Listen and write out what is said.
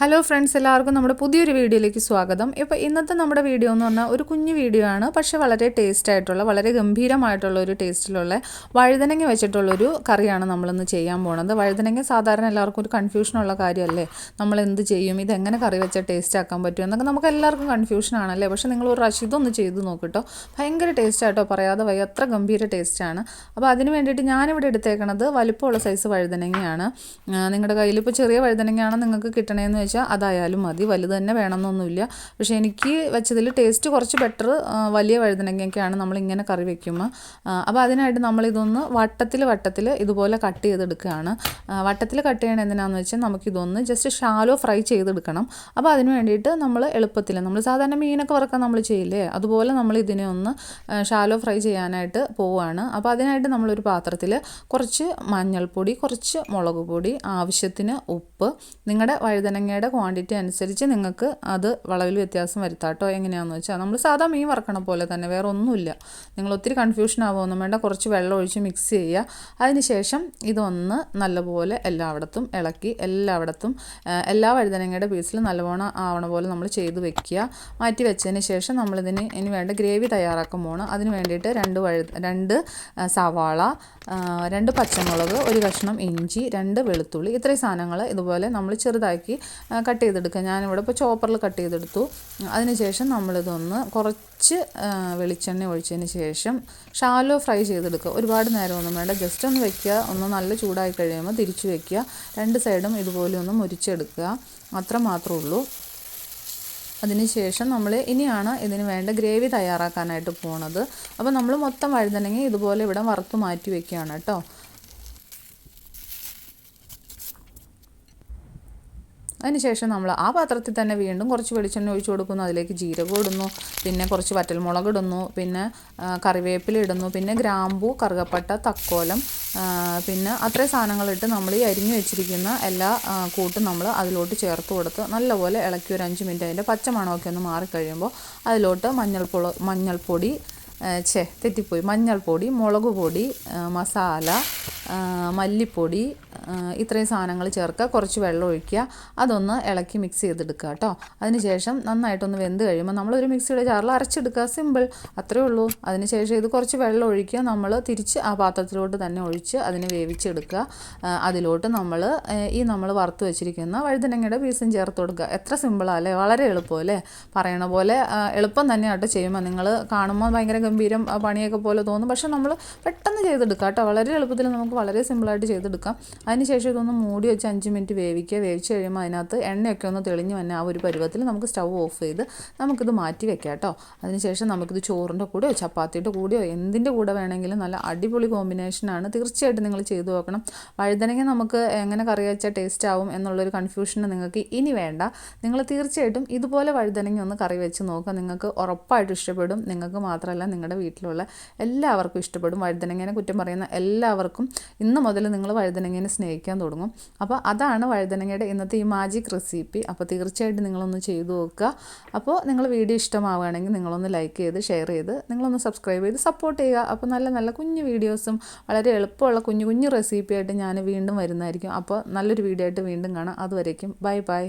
Hello friends, എല്ലാവർക്കും നമ്മുടെ പുതിയൊരു വീഡിയോയിലേക്ക് സ്വാഗതം. ഇപ്പോൾ ഇന്നത്തെ നമ്മുടെ വീഡിയോ എന്ന് പറഞ്ഞാൽ ഒരു കുഞ്ഞു വീഡിയോ ആണ്, പക്ഷേ വളരെ ടേസ്റ്റ് ആയിട്ടുള്ള, വളരെ ഗംഭീരമായിട്ടുള്ള ഒരു ടേസ്റ്റിലുള്ള വഴുതനങ്ങ വെച്ചിട്ടുള്ളൊരു കറിയാണ് നമ്മളിന്ന് ചെയ്യാൻ പോകുന്നത്. വഴുതനങ്ങ സാധാരണ എല്ലാവർക്കും ഒരു കൺഫ്യൂഷനുള്ള കാര്യമല്ലേ, നമ്മൾ എന്ത് ചെയ്യും, ഇതെങ്ങനെ കറി വെച്ചാൽ ടേസ്റ്റ് ആക്കാൻ പറ്റും എന്നൊക്കെ നമുക്ക് എല്ലാവർക്കും കൺഫ്യൂഷനാണല്ലേ. പക്ഷേ നിങ്ങൾ ഒരു പ്രാവശ്യം ഇതൊന്ന് ചെയ്ത് നോക്കിട്ടോ, ഭയങ്കര ടേസ്റ്റ് ആയിട്ടോ, പറയാതെ വയ്യ, അത്ര ഗംഭീര ടേസ്റ്റാണ്. അപ്പോൾ അതിന് വേണ്ടിയിട്ട് ഞാനിവിടെ എടുത്തേക്കണത് വലിപ്പമുള്ള സൈസ് വഴുതനങ്ങയാണ്. നിങ്ങളുടെ കയ്യിൽ ഇപ്പോൾ ചെറിയ വഴുതനങ്ങയാണ് നിങ്ങൾക്ക് കിട്ടണേന്ന് വെച്ചാൽ അതായാലും മതി, വലുത് തന്നെ വേണമെന്നൊന്നുമില്ല. പക്ഷേ എനിക്ക് വെച്ചതിൽ ടേസ്റ്റ് കുറച്ച് ബെറ്റർ വലിയ വഴുതനങ്ങയൊക്കെയാണ് നമ്മളിങ്ങനെ കറി വയ്ക്കുമ്പോൾ. അപ്പോൾ അതിനായിട്ട് നമ്മളിതൊന്ന് വട്ടത്തിൽ ഇതുപോലെ കട്ട് ചെയ്തെടുക്കുകയാണ്. വട്ടത്തിൽ കട്ട് ചെയ്യണം എന്തിനാണെന്ന് വെച്ചാൽ നമുക്കിതൊന്ന് ജസ്റ്റ് ഷാലോ ഫ്രൈ ചെയ്തെടുക്കണം. അപ്പോൾ അതിന് വേണ്ടിയിട്ട് നമ്മൾ എളുപ്പത്തിൽ നമ്മൾ സാധാരണ മീനൊക്കെ വറുക്കാൻ നമ്മൾ ചെയ്യില്ലേ, അതുപോലെ നമ്മൾ ഇതിനെ ഒന്ന് ഷാലോ ഫ്രൈ ചെയ്യാനായിട്ട് പോവുകയാണ്. അപ്പോൾ അതിനായിട്ട് നമ്മളൊരു പാത്രത്തിൽ കുറച്ച് മഞ്ഞൾപ്പൊടി, കുറച്ച് മുളക് പൊടി, ആവശ്യത്തിന് ഉപ്പ്, നിങ്ങളുടെ വഴുതനങ്ങയുടെ ക്വാണ്ടിറ്റി അനുസരിച്ച് നിങ്ങൾക്ക് അത് വളവിൽ വ്യത്യാസം വരുത്താട്ടോ. എങ്ങനെയാണെന്ന് വെച്ചാൽ നമ്മൾ സാധാ മീൻ വറക്കണ പോലെ തന്നെ, വേറെ ഒന്നുമില്ല. നിങ്ങൾ ഒത്തിരി കൺഫ്യൂഷൻ ആവുമൊന്നും വേണ്ട. കുറച്ച് വെള്ളം ഒഴിച്ച് മിക്സ് ചെയ്യുക. അതിനുശേഷം ഇതൊന്ന് നല്ലപോലെ എല്ലായിടത്തും ഇളക്കി, എല്ലാ വഴുതനങ്ങയുടെ പീസിലും നല്ലവണ്ണം ആവണ പോലെ നമ്മൾ ചെയ്ത് വെക്കുക. മാറ്റി വെച്ചതിന് ശേഷം നമ്മളിതിന് ഇനി വേണ്ട ഗ്രേവി തയ്യാറാക്കാൻ പോകണം. അതിന് വേണ്ടിയിട്ട് രണ്ട് സവാള, 2 പച്ചമുളക്, ഒരു കഷ്ണം ഇഞ്ചി, 2 വെളുത്തുള്ളി, ഇത്രയും സാധനങ്ങൾ ഇതുപോലെ നമ്മൾ ചെറുതാക്കി കട്ട് ചെയ്തെടുക്കുക. ഞാനിവിടെ ഇപ്പോൾ ചോപ്പറിൽ കട്ട് ചെയ്തെടുത്തു. അതിനുശേഷം നമ്മളിതൊന്ന് കുറച്ച് വെളിച്ചെണ്ണ ഒഴിച്ചതിന് ശേഷം ഷാലോ ഫ്രൈ ചെയ്തെടുക്കുക. ഒരുപാട് നേരമൊന്നും വേണ്ട, ജസ്റ്റ് ഒന്ന് വെക്കുക. ഒന്ന് നല്ല ചൂടായി കഴിയുമ്പോൾ തിരിച്ചു വെക്കുക. 2 സൈഡും ഇതുപോലെ ഒന്ന് മുരിച്ചെടുക്കുക. അത്ര മാത്രമേ ഉള്ളൂ. അതിനുശേഷം നമ്മൾ ഇനിയാണ് ഇതിന് വേണ്ട ഗ്രേവി തയ്യാറാക്കാനായിട്ട് പോണത്. അപ്പോൾ നമ്മൾ മൊത്തം വഴുതനങ്ങ ഇതുപോലെ ഇവിടെ വറുത്ത് മാറ്റി വെക്കുകയാണ് കേട്ടോ. അതിനുശേഷം നമ്മൾ ആ പാത്രത്തിൽ തന്നെ വീണ്ടും കുറച്ച് വെളിച്ചെണ്ണ ഒഴിച്ച് കൊടുക്കുന്നു. അതിലേക്ക് ജീരകം ഇടുന്നു, പിന്നെ കുറച്ച് വറ്റൽമുളക് ഇടുന്നു, പിന്നെ കറിവേപ്പില ഇടുന്നു, പിന്നെ ഗ്രാമ്പൂ, കറുകപ്പട്ട, തക്കോലം, പിന്നെ അത്രയും സാധനങ്ങളിട്ട് നമ്മൾ ഈ അരിഞ്ഞു വെച്ചിരിക്കുന്ന എല്ലാ കൂട്ടും നമ്മൾ അതിലോട്ട് ചേർത്ത് കൊടുത്ത് നല്ലപോലെ ഇളക്കി ഒരു 5 മിനിറ്റ് അതിൻ്റെ പച്ചമണമൊക്കെ ഒന്ന് മാറിക്കഴിയുമ്പോൾ അതിലോട്ട് മഞ്ഞൾപ്പൊടി, മഞ്ഞൾപ്പൊടി, മുളക് പൊടി, മസാല, മല്ലിപ്പൊടി, ഇത്രയും സാധനങ്ങൾ ചേർക്കുക. കുറച്ച് വെള്ളം ഒഴിക്കുക. അതൊന്ന് ഇളക്കി മിക്സ് ചെയ്തെടുക്കുക കേട്ടോ. അതിനുശേഷം നന്നായിട്ടൊന്ന് വെന്ത് കഴിയുമ്പോൾ നമ്മളൊരു മിക്സിയുടെ ജാറിൽ അരച്ചെടുക്കുക. സിമ്പിൾ, അത്രേ ഉള്ളൂ. അതിനുശേഷം ഇത് കുറച്ച് വെള്ളം ഒഴിക്കുക. നമ്മൾ തിരിച്ച് ആ പാത്രത്തിലോട്ട് തന്നെ ഒഴിച്ച് അതിനെ വേവിച്ചെടുക്കുക. അതിലോട്ട് നമ്മൾ വറുത്ത് വെച്ചിരിക്കുന്ന വഴുതനങ്ങയുടെ പീസും ചേർത്ത് കൊടുക്കുക. എത്ര സിമ്പിളല്ലേ, വളരെ എളുപ്പമല്ലേ. പറയണ പോലെ എളുപ്പം തന്നെയായിട്ട് ചെയ്യുമ്പോൾ നിങ്ങൾ കാണുമ്പോൾ ഭയങ്കര ഗംഭീരം പണിയൊക്കെ പോലെ തോന്നും. പക്ഷേ നമ്മൾ പെട്ടെന്ന് ചെയ്തെടുക്കാം കേട്ടോ. വളരെ എളുപ്പത്തിൽ നമുക്ക് വളരെ സിമ്പിളായിട്ട് ചെയ്തെടുക്കാം. അതിനുശേഷം ഇതൊന്ന് മൂടി വെച്ച് 5 മിനിറ്റ് വേവിക്കുക. വേവിച്ച് കഴിയുമ്പോൾ അതിനകത്ത് എണ്ണയൊക്കെ ഒന്ന് തെളിഞ്ഞ് വന്നെ ആ ഒരു പരുവത്തിൽ നമുക്ക് സ്റ്റൗ ഓഫ് ചെയ്ത് നമുക്കിത് മാറ്റി വെക്കാം കേട്ടോ. അതിനുശേഷം നമുക്കിത് ചോറിൻ്റെ കൂടെയോ ചപ്പാത്തിയുടെ കൂടെയോ എന്തിൻ്റെ കൂടെ വേണമെങ്കിലും നല്ല അടിപൊളി കോമ്പിനേഷനാണ്. തീർച്ചയായിട്ടും നിങ്ങൾ ചെയ്തു നോക്കണം. വഴുതനങ്ങ നമുക്ക് എങ്ങനെ കറി വെച്ചാൽ ടേസ്റ്റ് ആവും എന്നുള്ളൊരു കൺഫ്യൂഷൻ നിങ്ങൾക്ക് ഇനി വേണ്ട. നിങ്ങൾ തീർച്ചയായിട്ടും ഇതുപോലെ വഴുതനങ്ങ ഒന്ന് കറി വെച്ച് നോക്കുക. നിങ്ങൾക്ക് ഉറപ്പായിട്ടും ഇഷ്ടപ്പെടും. നിങ്ങൾക്ക് മാത്രമല്ല, നിങ്ങളുടെ വീട്ടിലുള്ള എല്ലാവർക്കും ഇഷ്ടപ്പെടും. വഴുതനങ്ങേനെ കുറ്റം പറയുന്ന എല്ലാവർക്കും ഇന്ന് മുതൽ നിങ്ങൾ വഴുതനങ്ങേനെ സ്നേഹിക്കാൻ തുടങ്ങും. അപ്പോൾ അതാണ് വഴുതനങ്ങയുടെ ഇന്നത്തെ ഈ മാജിക് റെസിപ്പി. അപ്പോൾ തീർച്ചയായിട്ടും നിങ്ങളൊന്ന് ചെയ്തു നോക്കുക. അപ്പോൾ നിങ്ങൾ വീഡിയോ ഇഷ്ടമാവുകയാണെങ്കിൽ നിങ്ങളൊന്ന് ലൈക്ക് ചെയ്ത് ഷെയർ ചെയ്ത് നിങ്ങളൊന്ന് സബ്സ്ക്രൈബ് ചെയ്ത് സപ്പോർട്ട് ചെയ്യുക. അപ്പോൾ നല്ല നല്ല കുഞ്ഞു വീഡിയോസും വളരെ എളുപ്പമുള്ള കുഞ്ഞു കുഞ്ഞു റെസിപ്പിയായിട്ട് ഞാൻ വീണ്ടും വരുന്നതായിരിക്കും. അപ്പോൾ നല്ലൊരു വീഡിയോ ആയിട്ട് വീണ്ടും കാണാം. അതുവരേക്കും ബൈ ബൈ.